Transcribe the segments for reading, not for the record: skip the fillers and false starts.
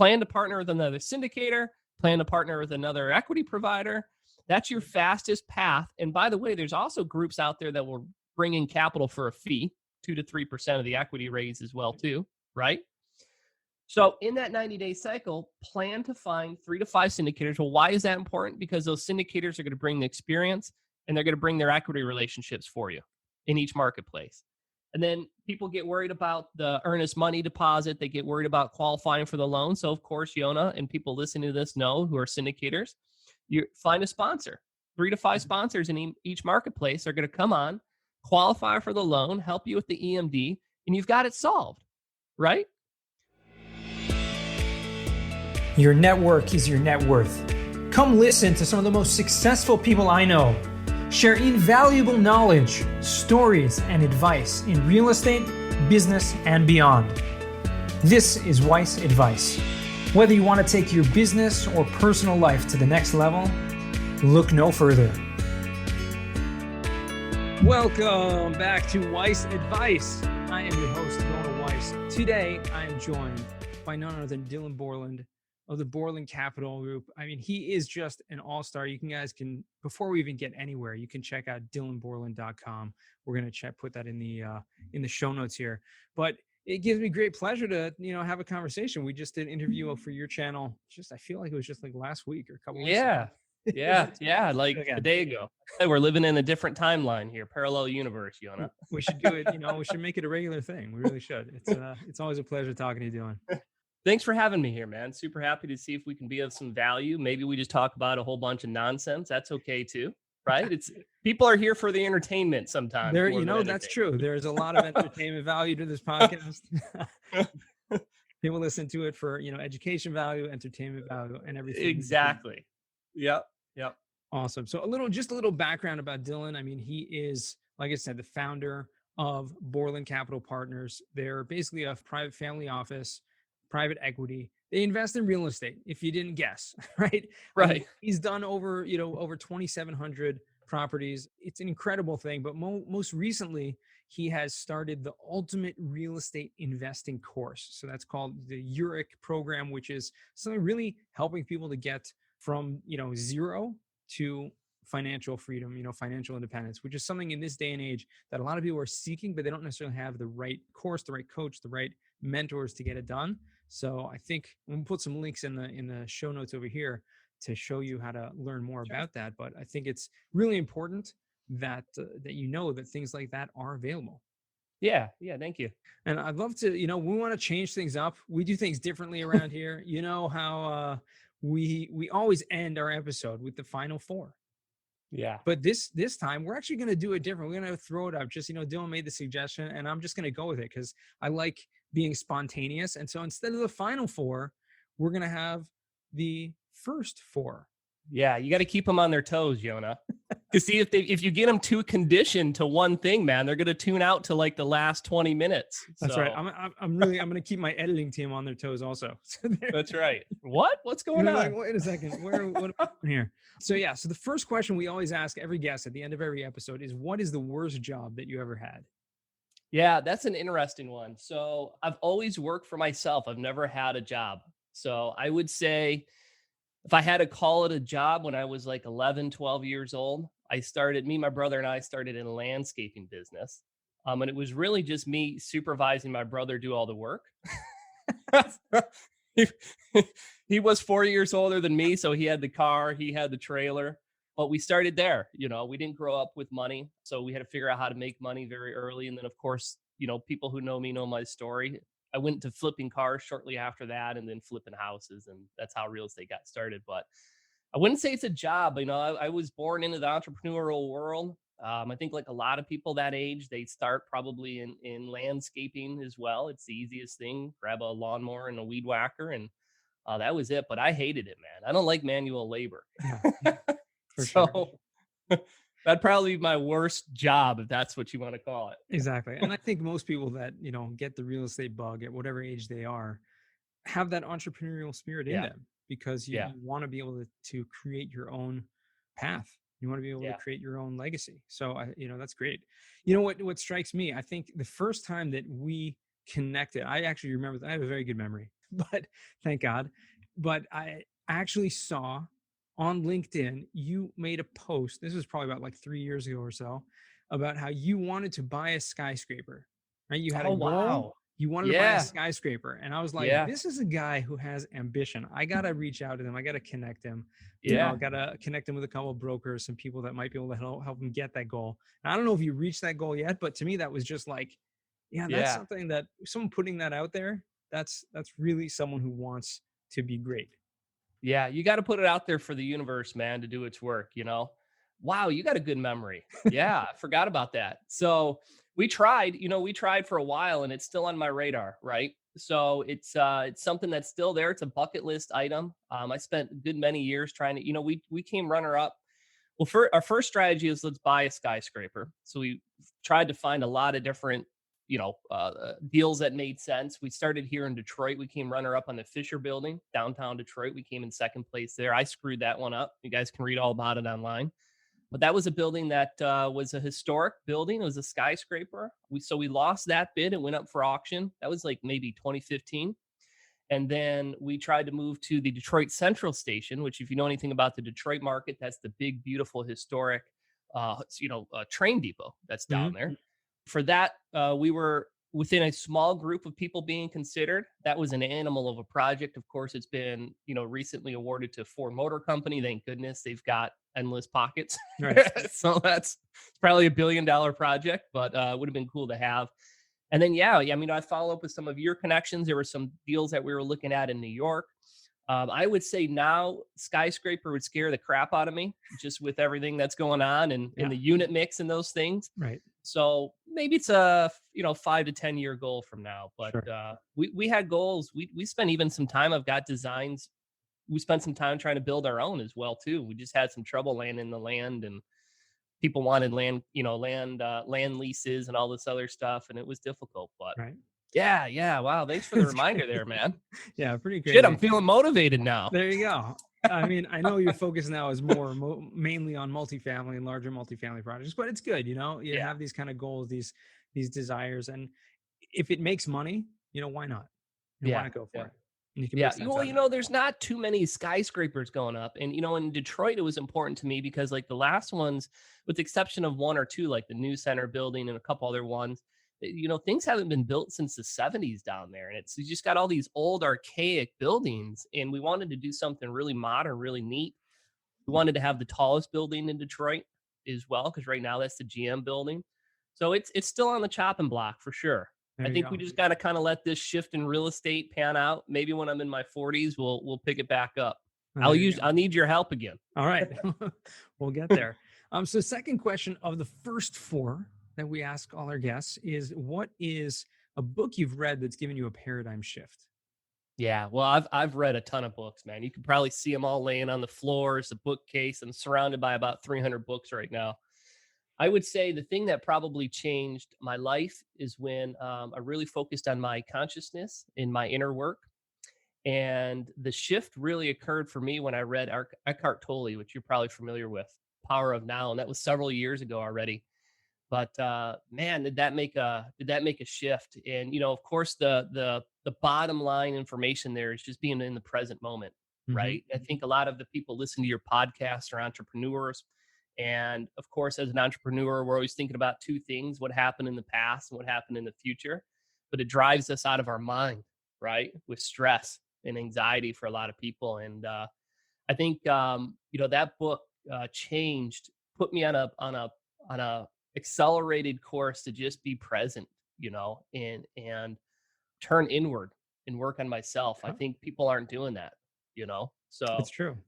Plan to partner with another syndicator, plan to partner with another equity provider. That's your fastest path. And by the way, there's also groups out there that will bring in capital for a fee, 2 to 3% of the equity raise as well too, right? So in that 90-day cycle, plan to find 3 to 5 syndicators. Well, why is that important? Because those syndicators are going to bring the experience and they're going to bring their equity relationships for you in each marketplace. And then people get worried about the earnest money deposit. They get worried about qualifying for the loan. So of course, Yona and people listening to this know who are syndicators, you find a sponsor. 3 to 5 sponsors in each marketplace are going to come on, qualify for the loan, help you with the EMD, and you've got it solved, right? Your network is your net worth. Come listen to some of the most successful people I know share invaluable knowledge, stories, and advice in real estate, business, and beyond. This is Weiss Advice. Whether you want to take your business or personal life to the next level, look no further. Welcome back to Weiss Advice. I am your host, Noah Weiss. Today, I am joined by none other than Dylan Borland of the Borland Capital Group. I mean, he is just an all-star. You guys can, before we even get anywhere, you can check out dylanborland.com. We're going to put that in the show notes here. But it gives me great pleasure to, have a conversation. We just did an interview for your channel. I feel like it was just like last week or a couple weeks ago. Yeah, like a day ago. We're living in a different timeline here, parallel universe, Yona. We should do it. We should make it a regular thing. We really should. It's always a pleasure talking to you, Dylan. Thanks for having me here, man. Super happy to see if we can be of some value. Maybe we just talk about a whole bunch of nonsense. That's okay too, right? It's people are here for the entertainment sometimes. That's true. There's a lot of entertainment value to this podcast. People listen to it for, education value, entertainment value, and everything. Exactly. Yep. Awesome. So just a little background about Dylan. I mean, he is, like I said, the founder of Borland Capital Partners. They're basically a private family office, private equity. They invest in real estate, if you didn't guess, right? Right. I mean, he's done over 2,700 properties. It's an incredible thing. But most recently, he has started the ultimate real estate investing course. So that's called the URIC program, which is something really helping people to get from, zero to financial freedom, financial independence, which is something in this day and age that a lot of people are seeking, but they don't necessarily have the right course, the right coach, the right mentors to get it done. So I think we'll put some links in the show notes over here to show you how to learn more about that. But I think it's really important that that things like that are available. Yeah. Thank you. And I'd love to, we want to change things up. We do things differently around here. You know how we always end our episode with the final four. Yeah. But this time we're actually going to do it different. We're going to throw it up. Just, Dylan made the suggestion and I'm just going to go with it because I like being spontaneous. And so instead of the final four, we're going to have the first four. Yeah. You got to keep them on their toes, Yona. Because see, if you get them too conditioned to one thing, man, they're going to tune out to like the last 20 minutes. That's right. I'm going to keep my editing team on their toes also. That's right. What's going on? Like, wait a second. What am I doing here? So the first question we always ask every guest at the end of every episode is, what is the worst job that you ever had? Yeah, that's an interesting one. So I've always worked for myself. I've never had a job. So I would say if I had to call it a job when I was like 11, 12 years old, my brother and I started in a landscaping business. And it was really just me supervising my brother do all the work. He was 4 years older than me. So he had the car, he had the trailer, but we started there. We didn't grow up with money. So we had to figure out how to make money very early. And then of course, people who know me know my story. I went to flipping cars shortly after that and then flipping houses. And that's how real estate got started. But I wouldn't say it's a job. I was born into the entrepreneurial world. I think like a lot of people that age, they start probably in landscaping as well. It's the easiest thing. Grab a lawnmower and a weed whacker. And that was it. But I hated it, man. I don't like manual labor. Yeah, for sure. That'd probably be my worst job, if that's what you want to call it. Exactly. And I think most people that, get the real estate bug at whatever age they are, have that entrepreneurial spirit in them because you want to be able to create your own path. You want to be able to create your own legacy. So, that's great. What strikes me, I think the first time that we connected, I actually remember, I have a very good memory. but thank God. But I actually saw on LinkedIn, you made a post. This was probably about like 3 years ago or so, about how you wanted to buy a skyscraper, right? You had a Oh, goal. wow. You wanted to buy a Yeah. skyscraper. And I was like, Yeah. this is a guy who has ambition. I got to reach out to him. I got to connect him. I Yeah. got to connect him with a couple of brokers, some people that might be able to help him get that goal. And I don't know if you reached that goal yet, but to me, that was just like, yeah, that's Yeah. something that someone putting that out there, that's really someone who wants to be great. Yeah. You got to put it out there for the universe, man, to do its work, you know? Wow, you got a good memory. Yeah, I forgot about that. So we tried for a while and it's still on my radar, right? So it's something that's still there. It's a bucket list item. I spent a good many years trying to, we came runner up. Well, for our first strategy is let's buy a skyscraper. So we tried to find a lot of different, deals that made sense. We started here in Detroit. We came runner up on the Fisher Building, downtown Detroit. We came in second place there. I screwed that one up. You guys can read all about it online. But that was a building that was a historic building. It was a skyscraper. We lost that bid. It went up for auction. That was like maybe 2015. And then we tried to move to the Detroit Central Station, which, if you know anything about the Detroit market, that's the big, beautiful, historic, train depot that's down Mhm. there. For that, we were within a small group of people being considered. That was an animal of a project. Of course, it's been, recently awarded to Ford Motor Company. Thank goodness they've got endless pockets. Right. So that's probably $1 billion project, but it would have been cool to have. And then, yeah, I mean, I follow up with some of your connections. There were some deals that we were looking at in New York. I would say now skyscraper would scare the crap out of me just with everything that's going on and in Yeah. the unit mix and those things. Right. So maybe it's a 5 to 10 year goal from now. But Sure. we had goals. We spent even some time. I've got designs. We spent some time trying to build our own as well too. We just had some trouble landing the land, and people wanted land leases and all this other stuff, and it was difficult. But Right. yeah. Wow. Thanks for the It's reminder great. there, man. Yeah, pretty Shit, I'm crazy. feeling motivated now. There you go. I mean, I know your focus now is more mainly on multifamily and larger multifamily projects, but it's good, you Yeah. have these kind of goals, these desires, and if it makes money, why not? Why Yeah. not go Yeah. for it? And you can Yeah. make sense Well, out of it. there's not too many skyscrapers going up. And, in Detroit, it was important to me because, like, the last ones, with the exception of one or two, like the New Center building and a couple other ones, things haven't been built since the 70s down there. And you just got all these old, archaic buildings. And we wanted to do something really modern, really neat. We wanted to have the tallest building in Detroit as well, because right now that's the GM building. So it's still on the chopping block for sure. I There you think we go. just got to kind of let this shift in real estate pan out. Maybe when I'm in my 40s, we'll pick it back up. There you go. I'll need your help again. All right. We'll get there. So second question of the first four that we ask all our guests is, what is a book you've read that's given you a paradigm shift? Yeah, well, I've read a ton of books, man. You can probably see them all laying on the floors, the bookcase. I'm surrounded by about 300 books right now. I would say the thing that probably changed my life is when I really focused on my consciousness in my inner work. And the shift really occurred for me when I read Eckhart Tolle, which you're probably familiar with, Power of Now, and that was several years ago already. But man, did that make a shift? And of course, the bottom line information there is just being in the present moment, Mm-hmm. right? I think a lot of the people listen to your podcast are entrepreneurs, and of course, as an entrepreneur, we're always thinking about two things: what happened in the past and what happened in the future. But it drives us out of our mind, right? With stress and anxiety for a lot of people. And I think that book changed, put me on a accelerated course to just be present, and turn inward and work on myself. I Yeah, think people aren't doing that, so it's true.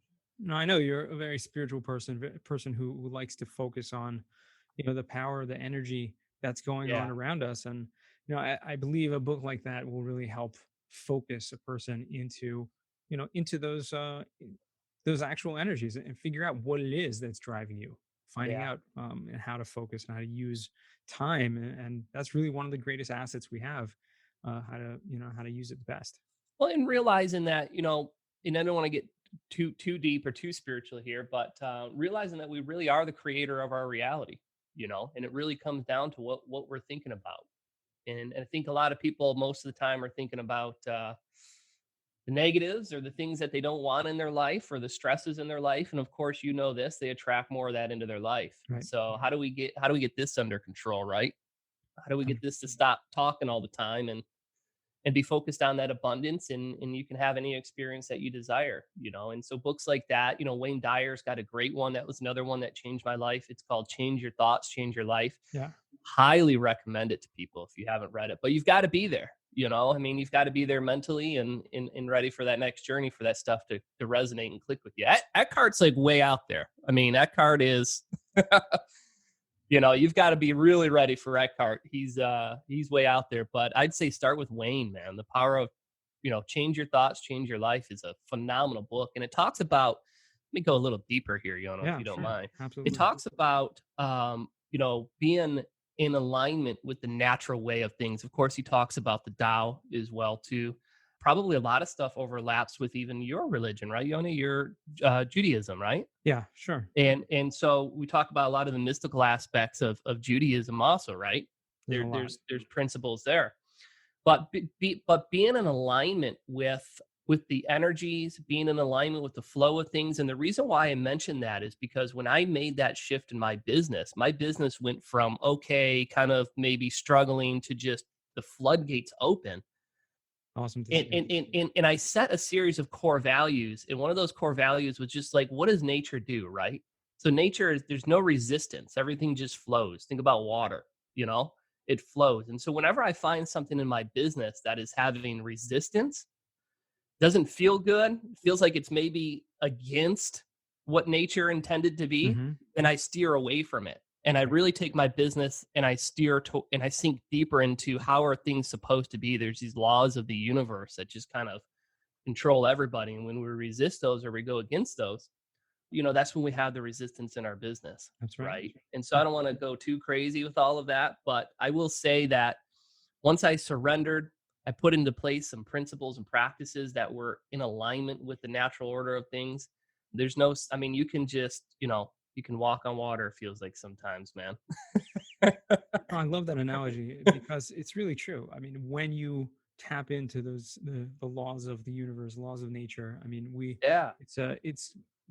No, I know you're a very spiritual person, person who likes to focus on, the power, the energy that's going on yeah, around us. And, I believe a book like that will really help focus a person into, into those actual energies and figure out what it is that's driving you, finding yeah. out and how to focus and how to use time. And that's really one of the greatest assets we have, how to use it the best. Well, and realizing that, and I don't want to get too deep or too spiritual here, but realizing that we really are the creator of our reality, and it really comes down to what we're thinking about. And I think a lot of people most of the time are thinking about the negatives or the things that they don't want in their life or the stresses in their life. And of course, you know this, they attract more of that into their life. Right. So how do we get this under control, right? How do we get this to 100%. stop talking all the time and be focused on that abundance, and you can have any experience that you desire, and so books like that, Wayne Dyer's got a great one. That was another one that changed my life. It's called Change Your Thoughts, Change Your Life. Yeah. Highly recommend it to people if you haven't read it, but you've got to be there. You've got to be there mentally and ready for that next journey, for that stuff to resonate and click with you. Eckhart's like way out there. Eckhart is you've got to be really ready for Eckhart. He's way out there, but I'd say start with Wayne, man. The power of, Change Your Thoughts, Change Your Life is a phenomenal book. And it talks about, let me go a little deeper here, if you don't mind. Absolutely. It talks about, being in alignment with the natural way of things. Of course, he talks about the Tao as well too. Probably a lot of stuff overlaps with even your religion, right, Yona? Your Judaism, right? Yeah, sure. And so we talk about a lot of the mystical aspects of Judaism also, right? There's principles there, but being in alignment with the energies, being in alignment with the flow of things. And the reason why I mentioned that is because when I made that shift in my business went from kind of maybe struggling to just the floodgates open. Awesome. And I set a series of core values. And one of those core values was just like, what does nature do, right? So nature there's no resistance. Everything just flows. Think about water, it flows. And so whenever I find something in my business that is having resistance, doesn't feel good, feels like it's maybe against what nature intended to be, then I steer away from it. And I really take my business and I and I sink deeper into how are things supposed to be. There's these laws of the universe that just kind of control everybody. And when we resist those or we go against those, that's when we have the resistance in our business. That's right. And so I don't want to go too crazy with all of that, but I will say that once I surrendered, I put into place some principles and practices that were in alignment with the natural order of things. There's no, you can just, you can walk on water, it feels like sometimes, man. I love that analogy because it's really true. When you tap into the laws of the universe, laws of nature,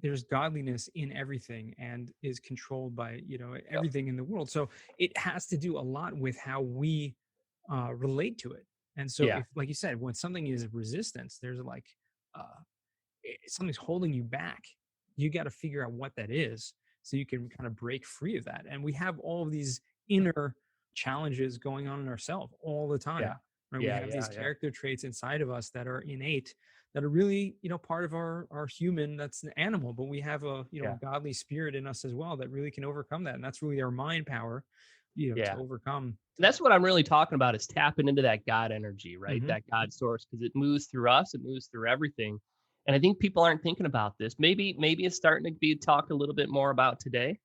there's godliness in everything and is controlled by, everything in the world. So it has to do a lot with how we relate to it. And so if, like you said, when something is resistance, there's like, something's holding you back. You got to figure out what that is so you can kind of break free of that. And we have all of these inner challenges going on in ourselves all the time. Right? We have these character traits inside of us that are innate, that are really, part of our human, that's an animal, but we have a, a godly spirit in us as well that really can overcome that. And that's really our mind power, to overcome. That's what I'm really talking about, is tapping into that God energy, right? That God source, because it moves through us, it moves through everything. And I think people aren't thinking about this. Maybe it's starting to be talked a little bit more about today,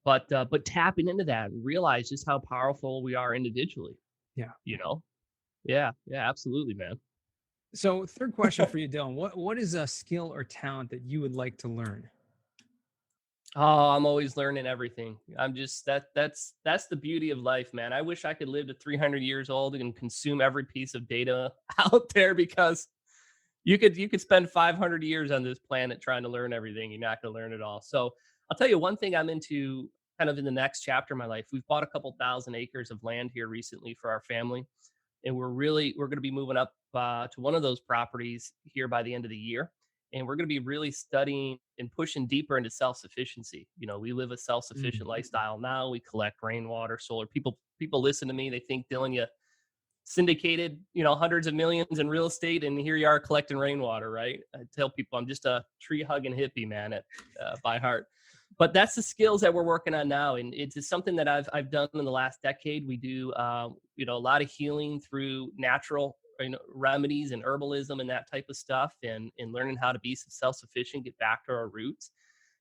but tapping into that and realize just how powerful we are individually. Yeah, absolutely, man. So third question for you, Dylan, what is a skill or talent that you would like to learn? Oh, I'm always learning everything. I'm just that's the beauty of life, man. I wish I could live to 300 years old and consume every piece of data out there, because you could spend 500 years on this planet trying to learn everything. You're not going to learn it all. So I'll tell you one thing I'm into kind of in the next chapter of my life. We've bought a couple thousand acres of land here recently for our family. And we're going to be moving up to one of those properties here by the end of the year. And we're going to be really studying and pushing deeper into self-sufficiency. We live a self-sufficient lifestyle now. We collect rainwater, solar. People listen to me. They think, Dylan, you syndicated, hundreds of millions in real estate, and here you are collecting rainwater, right? I tell people I'm just a tree-hugging hippie, man, by heart. But that's the skills that we're working on now, and it's something that I've done in the last decade. We do, a lot of healing through natural, remedies and herbalism and that type of stuff, and learning how to be self-sufficient, get back to our roots.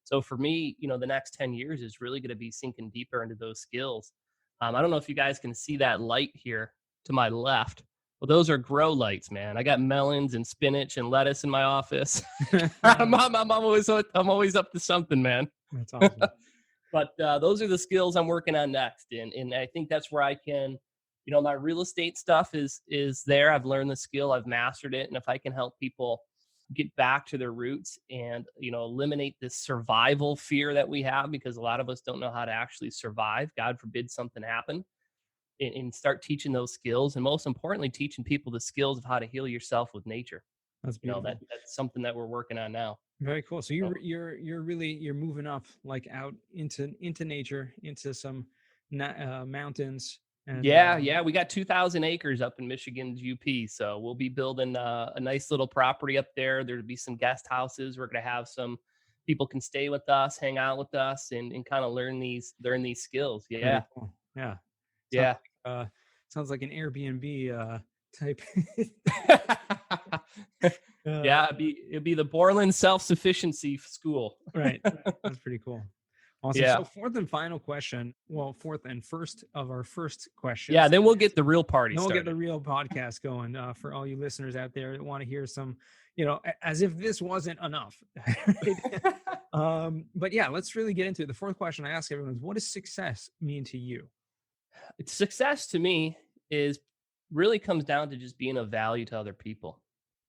So for me, the next 10 years is really going to be sinking deeper into those skills. I don't know if you guys can see that light here to my left. Well, those are grow lights, man. I got melons and spinach and lettuce in my office. I'm always up to something, man. That's awesome. But those are the skills I'm working on next. And I think that's where I can My real estate stuff is there. I've learned the skill, I've mastered it. And if I can help people get back to their roots and, eliminate this survival fear that we have, because a lot of us don't know how to actually survive. God forbid something happen, and start teaching those skills. And most importantly, teaching people the skills of how to heal yourself with nature. That's beautiful. That's something that we're working on now. Very cool. So you're moving up, like out into nature, into some mountains. And, yeah, we got 2,000 acres up in Michigan's UP, so we'll be building a nice little property up there. There'll be some guest houses. We're going to have some people can stay with us, hang out with us, and kind of learn these skills. Yeah, cool. Yeah, yeah. Sounds like an Airbnb type. Yeah, it'd be the Borland self-sufficiency school. Right. That's pretty cool. Awesome. Yeah. So fourth and first of our first questions. Yeah, then we'll get the real party started. We'll get the real podcast going for all you listeners out there that want to hear some, as if this wasn't enough. But yeah, let's really get into it. The fourth question I ask everyone is, what does success mean to you? Success to me really comes down to just being of value to other people.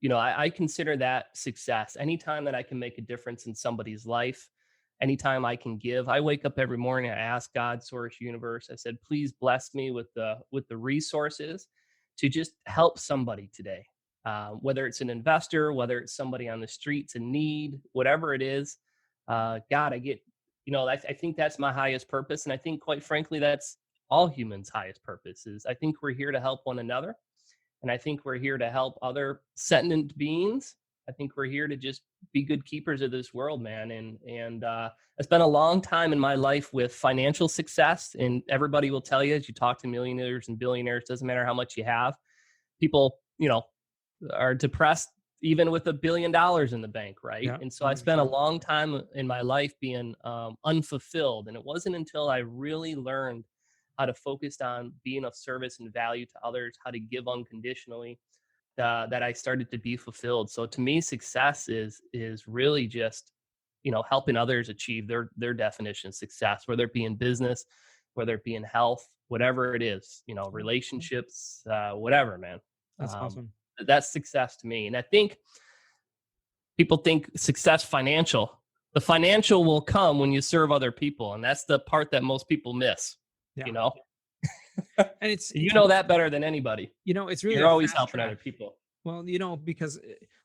I consider that success. Anytime that I can make a difference in somebody's life, anytime I can give. I wake up every morning, I ask God, source, universe, I said, please bless me with the resources to just help somebody today. Whether it's an investor, whether it's somebody on the streets in need, whatever it is, God, I think that's my highest purpose. And I think, quite frankly, that's all humans' highest purpose is. I think we're here to help one another. And I think we're here to help other sentient beings. I think we're here to just be good keepers of this world, man. And I spent a long time in my life with financial success. And everybody will tell you, as you talk to millionaires and billionaires, doesn't matter how much you have, people, are depressed even with $1 billion in the bank, right? Yeah, and so I spent a long time in my life being unfulfilled. And it wasn't until I really learned how to focus on being of service and value to others, how to give unconditionally, that I started to be fulfilled. So to me, success is really just, helping others achieve their definition of success, whether it be in business, whether it be in health, whatever it is, relationships, whatever, man. That's awesome. That's success to me. And I think people think success financial. The financial will come when you serve other people. And that's the part that most people miss, And it's that better than anybody. It's really, you're always helping other people. Well, because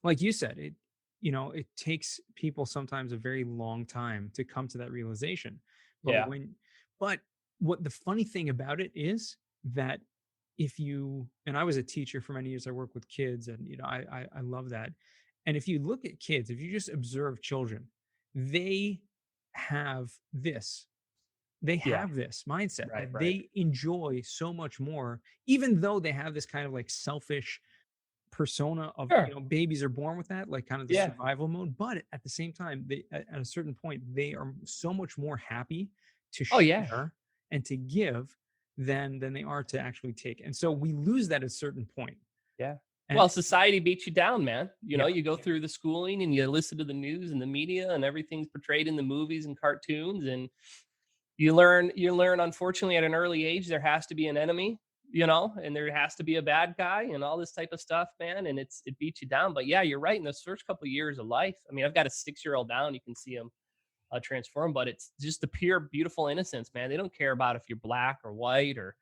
like you said, it takes people sometimes a very long time to come to that realization. But but what the funny thing about it is that and I was a teacher for many years, I work with kids, and I love that. And if you look at kids, if you just observe children, they have this mindset that they enjoy so much more, even though they have this kind of like selfish persona of, babies are born with that, like kind of the survival mode. But at the same time, they, at a certain point, they are so much more happy to share and to give than they are to actually take. And so we lose that at a certain point. Yeah. Well, society beats you down, man. You go through the schooling and you listen to the news and the media, and everything's portrayed in the movies and cartoons, and you learn, unfortunately, at an early age, there has to be an enemy, and there has to be a bad guy and all this type of stuff, man. And it beats you down. But yeah, you're right. In those first couple of years of life, I mean, I've got a 6-year-old now, and you can see him transform, but it's just the pure, beautiful innocence, man. They don't care about if you're black or white or,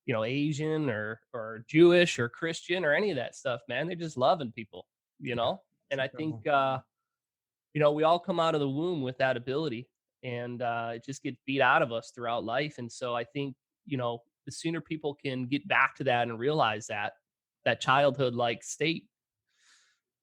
Asian or Jewish or Christian or any of that stuff, man. They're just loving people, and I think, we all come out of the womb with that ability. And it just gets beat out of us throughout life. And so I think, the sooner people can get back to that and realize that childhood-like state,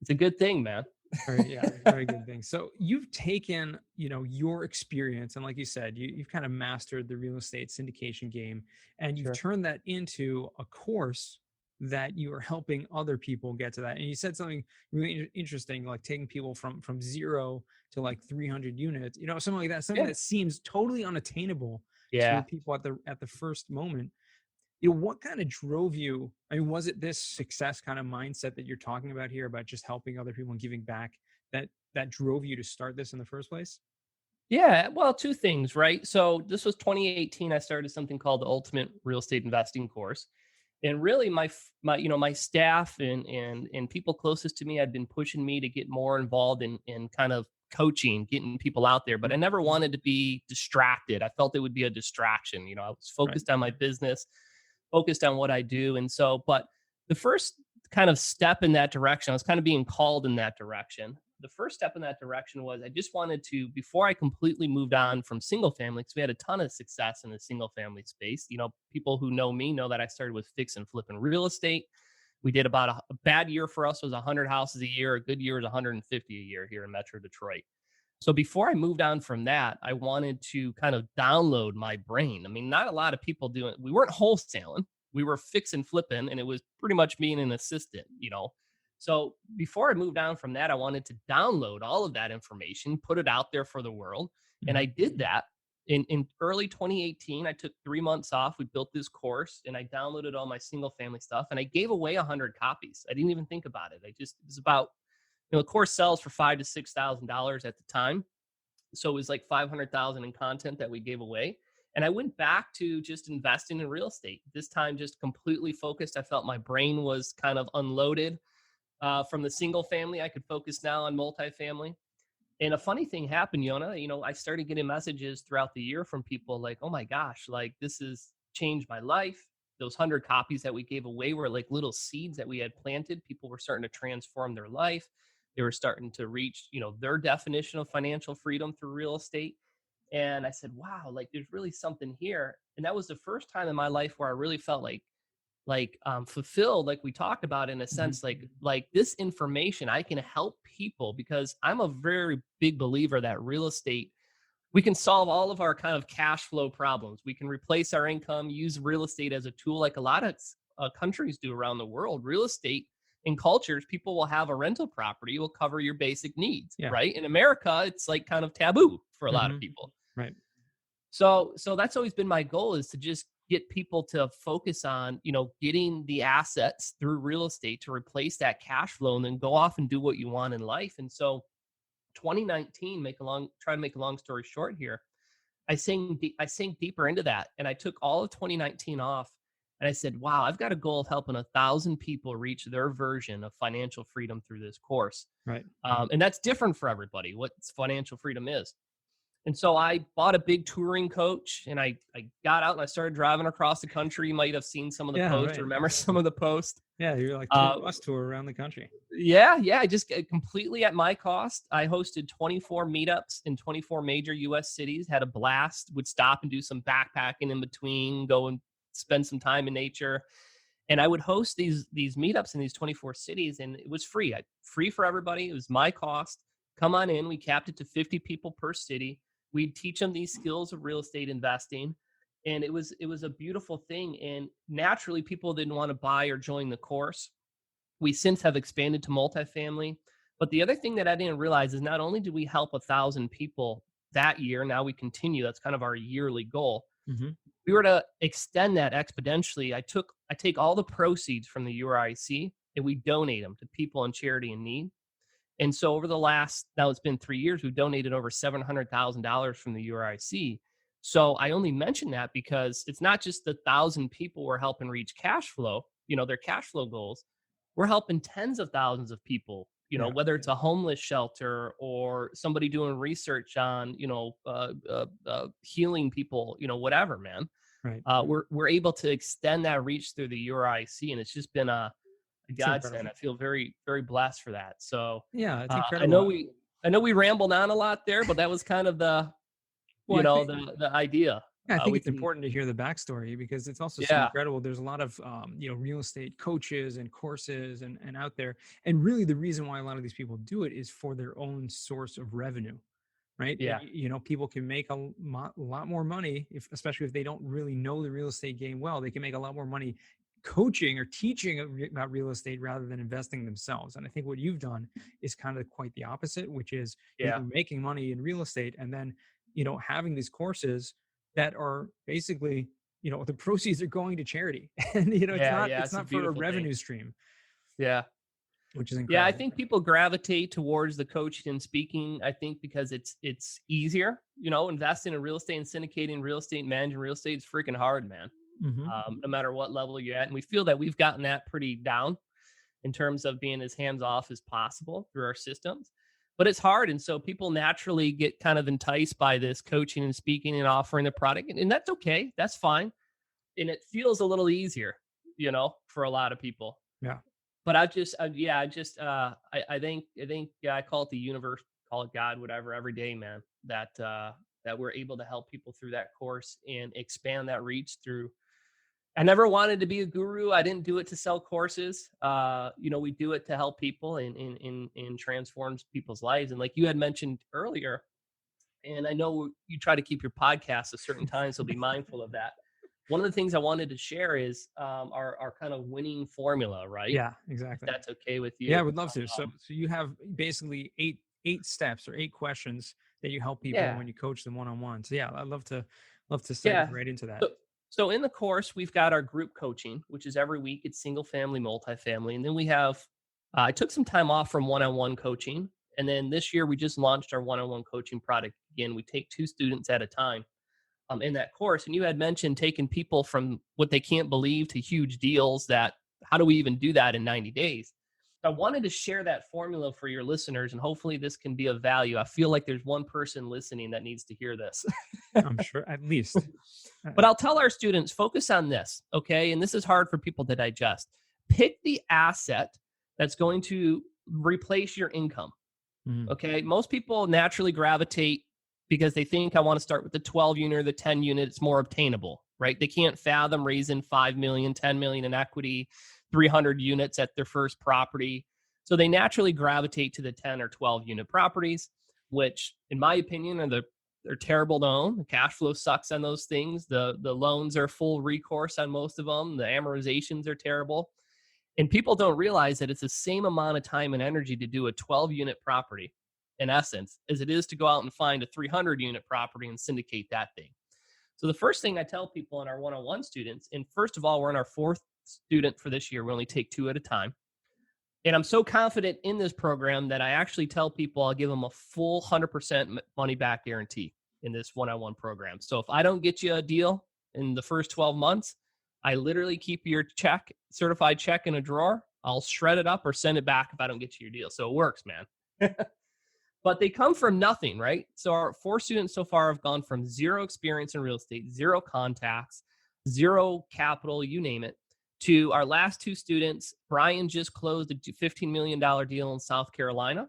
it's a good thing, man. Very good thing. So you've taken, your experience, and like you said, you've kind of mastered the real estate syndication game, and you've turned that into a course that you are helping other people get to that. And you said something really interesting, like taking people from 0 to like 300 units, something like that, something that seems totally unattainable to people at the first moment. What kind of drove you? I mean, was it this success kind of mindset that you're talking about here, about just helping other people and giving back, that drove you to start this in the first place? Yeah, well, two things, right? So this was 2018. I started something called the Ultimate Real Estate Investing Course. And really my staff and people closest to me had been pushing me to get more involved in kind of coaching, getting people out there, but I never wanted to be distracted. I felt it would be a distraction. I was Right. focused on my business, focused on what I do. And so, but the first kind of step in that direction, I was kind of being called in that direction. The first step in that direction was I just wanted to, before I completely moved on from single family, because we had a ton of success in the single family space. People who know me know that I started with fix and flipping real estate. We did about a bad year for us was 100 houses a year. A good year is 150 a year here in Metro Detroit. So before I moved on from that, I wanted to kind of download my brain. I mean, not a lot of people doing it. We weren't wholesaling. We were fix and flipping, and it was pretty much being an assistant. So before I moved on from that, I wanted to download all of that information, put it out there for the world. And I did that in early 2018. I took 3 months off. We built this course and I downloaded all my single family stuff and I gave away 100 copies. I didn't even think about it. It was about, the course sells for $5,000 to $6,000 at the time. So it was like 500,000 in content that we gave away. And I went back to just investing in real estate. This time, just completely focused. I felt my brain was kind of unloaded from the single family. I could focus now on multifamily. And a funny thing happened, Yona. I started getting messages throughout the year from people like, oh my gosh, like this has changed my life. Those 100 copies that we gave away were like little seeds that we had planted. People were starting to transform their life. They were starting to reach, their definition of financial freedom through real estate. And I said, wow, like there's really something here. And that was the first time in my life where I really felt like fulfilled, like we talked about, in a sense, like this information, I can help people, because I'm a very big believer that real estate, we can solve all of our kind of cash flow problems. We can replace our income, use real estate as a tool, like a lot of countries do around the world. Real estate in cultures, people will have a rental property, will cover your basic needs, right? In America, it's like kind of taboo for a lot of people. Right. So that's always been my goal, is to just get people to focus on, getting the assets through real estate to replace that cash flow and then go off and do what you want in life. And so 2019, try to make a long story short here, I sank deeper into that. And I took all of 2019 off and I said, wow, I've got a goal of helping 1,000 people reach their version of financial freedom through this course. Right. And that's different for everybody, what financial freedom is. And so I bought a big touring coach and I got out and I started driving across the country. You might have seen some of the posts, or remember some of the posts. Yeah, you're like a bus tour around the country. Yeah. I just completely at my cost. I hosted 24 meetups in 24 major U.S. cities, had a blast, would stop and do some backpacking in between, go and spend some time in nature. And I would host these meetups in these 24 cities, and it was free. Free for everybody. It was my cost. Come on in. We capped it to 50 people per city. We'd teach them these skills of real estate investing. And it was a beautiful thing. And naturally, people didn't want to buy or join the course. We since have expanded to multifamily. But the other thing that I didn't realize is not only did we help 1,000 people that year, now we continue. That's kind of our yearly goal. We were to extend that exponentially. I take all the proceeds from the URIC and we donate them to people in charity in need. And so over the last, now it's been 3 years, we've donated over $700,000 from the URIC. So I only mention that because it's not just the 1,000 people we're helping reach cash flow, their cash flow goals. We're helping tens of thousands of people, whether it's a homeless shelter or somebody doing research on, healing people, whatever, man. Right. We're able to extend that reach through the URIC, and it's just been a godsend. I feel very, very blessed for that. So yeah, it's incredible. I know we rambled on a lot there, but that was kind of the idea. Yeah, I think it's important to hear the backstory because it's also so incredible. There's a lot of real estate coaches and courses and out there, and really the reason why a lot of these people do it is for their own source of revenue, right? Yeah. People can make a lot more money, especially if they don't really know the real estate game well. They can make a lot more money coaching or teaching about real estate rather than investing themselves. And I think what you've done is kind of quite the opposite, which is you're making money in real estate and then, having these courses that are basically, the proceeds are going to charity and, it's not for a revenue stream. Yeah. Which is incredible. Yeah. I think people gravitate towards the coaching and speaking. I think because it's easier, investing in real estate and syndicating real estate, managing real estate is freaking hard, man. Mm-hmm. no matter what level you're at. And we feel that we've gotten that pretty down in terms of being as hands off as possible through our systems. But it's hard. And so people naturally get kind of enticed by this coaching and speaking and offering the product. And that's okay. That's fine. And it feels a little easier, for a lot of people. Yeah. But I think I call it the universe, call it God, whatever, every day, man, that we're able to help people through that course and expand that reach through. I never wanted to be a guru. I didn't do it to sell courses. We do it to help people and transform people's lives. And like you had mentioned earlier, and I know you try to keep your podcast a certain time, so be mindful of that. One of the things I wanted to share is our kind of winning formula, right? Yeah, exactly. If that's okay with you. Yeah, I would love to. So you have basically eight steps or 8 questions that you help people when you coach them one-on-one. So yeah, I'd love to segue right into that. So in the course, we've got our group coaching, which is every week. It's single family, multifamily. And then we have, I took some time off from one-on-one coaching. And then this year we just launched our one-on-one coaching product. Again, we take 2 students at a time in that course. And you had mentioned taking people from what they can't believe to huge deals. How do we even do that in 90 days? I wanted to share that formula for your listeners, and hopefully this can be of value. I feel like there's one person listening that needs to hear this. I'm sure, at least. But I'll tell our students, focus on this, okay? And this is hard for people to digest. Pick the asset that's going to replace your income, okay? Most people naturally gravitate because they think I want to start with the 12 unit or the 10 unit. It's more obtainable, right? They can't fathom raising 5 million, 10 million in equity, 300 units at their first property. So they naturally gravitate to the 10 or 12 unit properties, which in my opinion they're terrible to own. The cash flow sucks on those things. The loans are full recourse on most of them. The amortizations are terrible. And people don't realize that it's the same amount of time and energy to do a 12 unit property in essence as it is to go out and find a 300 unit property and syndicate that thing. So the first thing I tell people in our one-on-one students, and first of all, we're in our 4th student for this year. We only take 2 at a time. And I'm so confident in this program that I actually tell people I'll give them a full 100% money back guarantee in this one-on-one program. So if I don't get you a deal in the first 12 months, I literally keep your certified check in a drawer. I'll shred it up or send it back if I don't get you your deal. So it works, man. But they come from nothing, right? So our 4 students so far have gone from 0 experience in real estate, 0 contacts, 0 capital, you name it, to our last 2 students. Brian just closed a $15 million deal in South Carolina.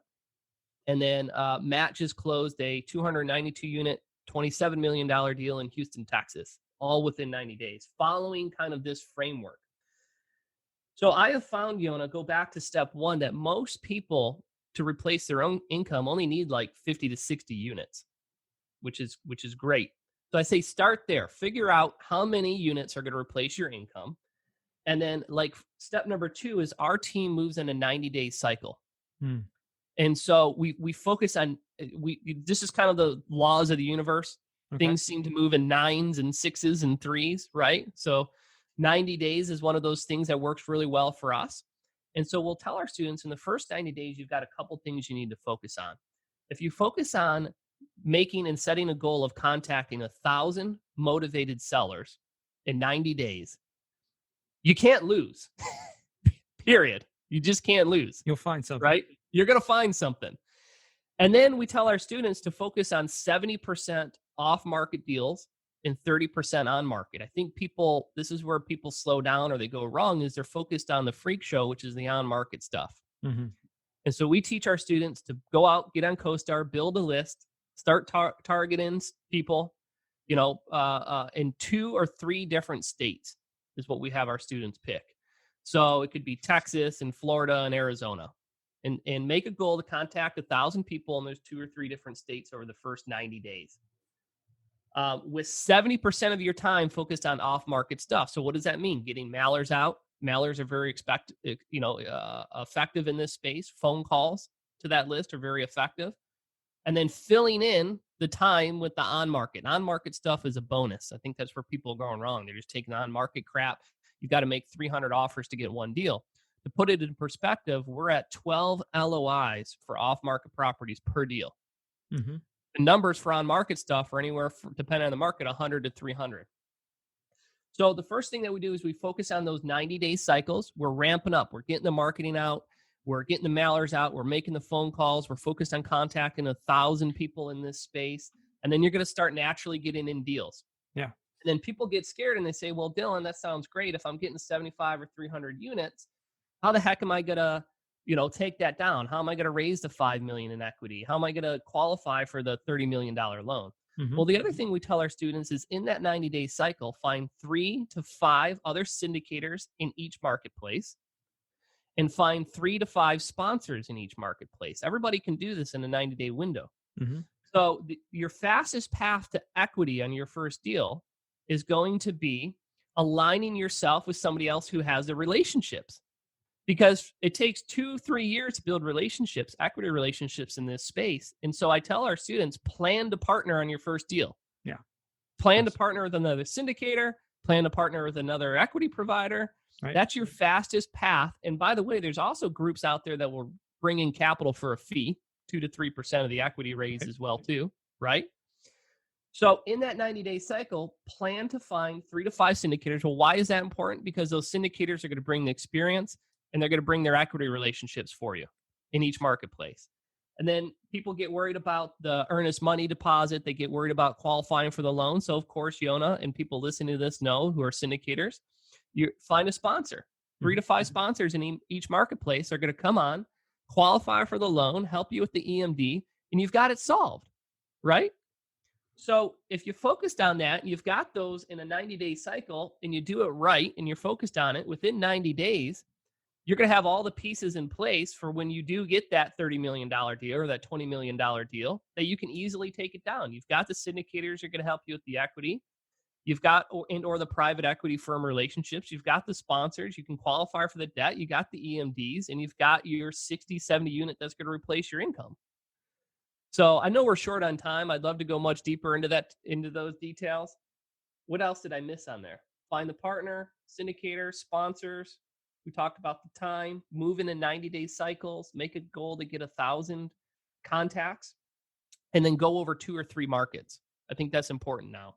And then Matt just closed a 292 unit, $27 million deal in Houston, Texas, all within 90 days, following kind of this framework. So I have found, Yona, go back to step 1, that most people to replace their own income only need like 50 to 60 units, which is great. So I say start there, figure out how many units are going to replace your income. And then like step number 2 is our team moves in a 90-day cycle. And so we focus on, this is kind of the laws of the universe. Okay. Things seem to move in 9s and 6s and 3s, right? So 90 days is one of those things that works really well for us. And so we'll tell our students in the first 90 days, you've got a couple things you need to focus on. If you focus on making and setting a goal of contacting 1,000 motivated sellers in 90 days, you can't lose, period. You just can't lose. You'll find something. Right? You're going to find something. And then we tell our students to focus on 70% off-market deals and 30% on market. I think this is where people slow down or they go wrong, is they're focused on the freak show, which is the on market stuff. And so we teach our students to go out, get on CoStar, build a list, start targeting people, in 2 or 3 different states is what we have our students pick. So it could be Texas and Florida and Arizona, and make a goal to contact 1,000 people in those 2 or 3 different states over the first 90 days. With 70% of your time focused on off-market stuff. So what does that mean? Getting mailers out. Mailers are very effective in this space. Phone calls to that list are very effective. And then filling in the time with the on-market. On-market stuff is a bonus. I think that's where people are going wrong. They're just taking on-market crap. You've got to make 300 offers to get 1 deal. To put it in perspective, we're at 12 LOIs for off-market properties per deal. The numbers for on-market stuff are anywhere, depending on the market, 100 to 300. So the first thing that we do is we focus on those 90-day cycles. We're ramping up. We're getting the marketing out. We're getting the mailers out. We're making the phone calls. We're focused on contacting 1,000 people in this space. And then you're going to start naturally getting in deals. Yeah. And then people get scared and they say, well, Dylan, that sounds great. If I'm getting 75 or 300 units, how the heck am I going to, take that down? How am I going to raise the 5 million in equity? How am I going to qualify for the $30 million loan? Well, the other thing we tell our students is in that 90-day cycle, find 3 to 5 other syndicators in each marketplace and find 3 to 5 sponsors in each marketplace. Everybody can do this in a 90-day window. So your fastest path to equity on your first deal is going to be aligning yourself with somebody else who has the relationships. Because it takes 2-3 years to build relationships, equity relationships in this space. And so I tell our students, plan to partner on your first deal. Yeah. Plan to partner with another syndicator, plan to partner with another equity provider. Right. That's your fastest path. And by the way, there's also groups out there that will bring in capital for a fee, 2 to 3% of the equity raise as well too, right? So in that 90-day cycle, plan to find 3 to 5 syndicators. Well, why is that important? Because those syndicators are going to bring the experience and they're going to bring their equity relationships for you in each marketplace. And then people get worried about the earnest money deposit. They get worried about qualifying for the loan. So, of course, Yona and people listening to this know who are syndicators, you find a sponsor. 3 to 5 sponsors in each marketplace are going to come on, qualify for the loan, help you with the EMD, and you've got it solved, right? So if you focused on that, you've got those in a 90-day cycle and you do it right and you're focused on it within 90 days, you're going to have all the pieces in place for when you do get that $30 million deal or that $20 million deal that you can easily take it down. You've got the syndicators who are going to help you with the equity. You've got or the private equity firm relationships. You've got the sponsors. You can qualify for the debt. You got the EMDs and you've got your 60, 70 unit that's going to replace your income. So I know we're short on time. I'd love to go much deeper into those details. What else did I miss on there? Find the partner, syndicator, sponsors. We talked about the time, move in 90-day cycles, make a goal to get 1,000 contacts, and then go over 2 or 3 markets. I think that's important now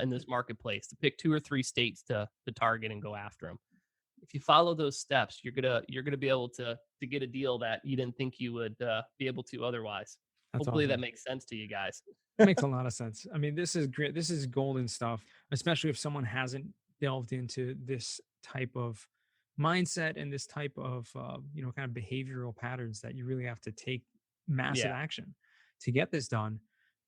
in this marketplace to pick 2 or 3 states to target and go after them. If you follow those steps, you're gonna be able to get a deal that you didn't think you would be able to otherwise. That's Hopefully awesome. that makes sense to you guys. It makes a lot of sense. I mean, this is great. This is golden stuff, especially if someone hasn't delved into this type of mindset and this type of, kind of behavioral patterns that you really have to take massive action to get this done.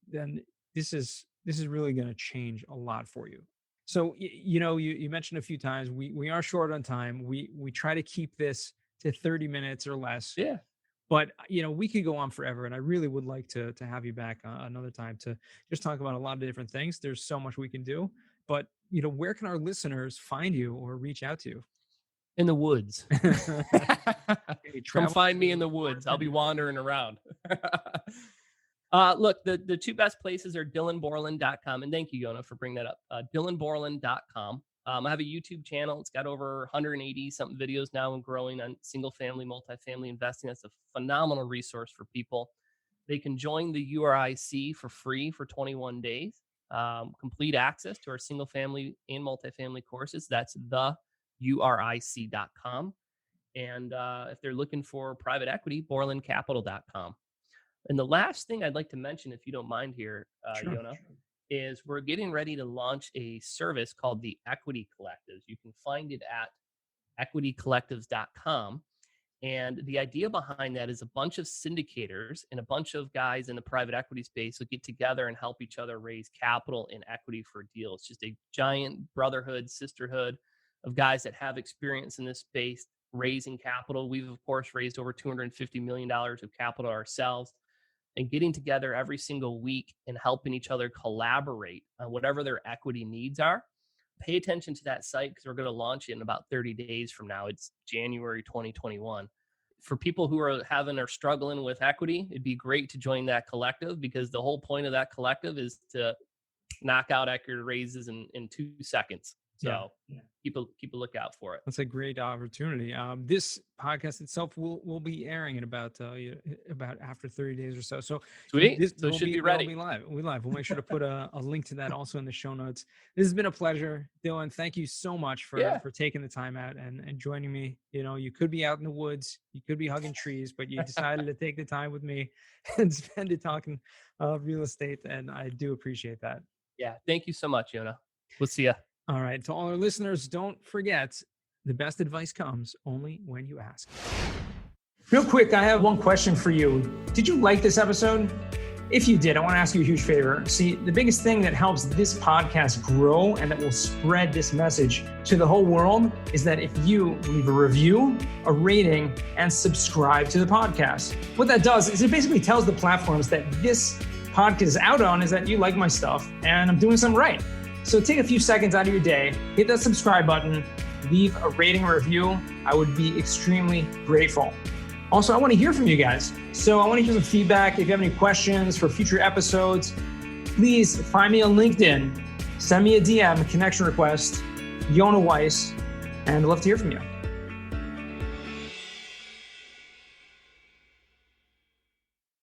Then this is really going to change a lot for you. So, you mentioned a few times, we are short on time. We try to keep this to 30 minutes or less. Yeah. But, we could go on forever. And I really would like to have you back another time to just talk about a lot of different things. There's so much we can do. But, where can our listeners find you or reach out to you? In the woods. Come find me in the woods. I'll be wandering around. Look, the 2 best places are dylanborland.com. And thank you, Yona, for bringing that up. dylanborland.com. I have a YouTube channel. It's got over 180 something videos now and growing on single family, multifamily investing. That's a phenomenal resource for people. They can join the URIC for free for 21 days. Complete access to our single family and multifamily courses. That's theuric.com. And if they're looking for private equity, borlandcapital.com. And the last thing I'd like to mention, if you don't mind here, Yona, is we're getting ready to launch a service called the Equity Collectives. You can find it at equitycollectives.com. And the idea behind that is a bunch of syndicators and a bunch of guys in the private equity space will get together and help each other raise capital and equity for deals. Just a giant brotherhood, sisterhood of guys that have experience in this space raising capital. We've, of course, raised over $250 million of capital ourselves. And getting together every single week and helping each other collaborate on whatever their equity needs are. Pay attention to that site because we're going to launch it in about 30 days from now. It's January 2021. For people who are having or struggling with equity, it'd be great to join that collective because the whole point of that collective is to knock out equity raises in 2 seconds. So keep a lookout for it. That's a great opportunity. This podcast itself will be airing in about after 30 days or so. So sweet. So it should be ready. We'll be live. We'll make sure to put a link to that also in the show notes. This has been a pleasure, Dylan. Thank you so much for taking the time out and joining me. You know, you could be out in the woods, you could be hugging trees, but you decided to take the time with me and spend it talking real estate, and I do appreciate that. Yeah, thank you so much, Yona. We'll see ya. All right. To all our listeners, don't forget, the best advice comes only when you ask. Real quick, I have one question for you. Did you like this episode? If you did, I want to ask you a huge favor. See, the biggest thing that helps this podcast grow and that will spread this message to the whole world is that if you leave a review, a rating, and subscribe to the podcast. What that does is it basically tells the platforms that this podcast is out on is that you like my stuff and I'm doing something right. So take a few seconds out of your day, hit that subscribe button, leave a rating or review. I would be extremely grateful. Also, I want to hear from you guys. So I want to hear some feedback. If you have any questions for future episodes, please find me on LinkedIn. Send me a DM, a connection request, Yona Weiss, and I'd love to hear from you.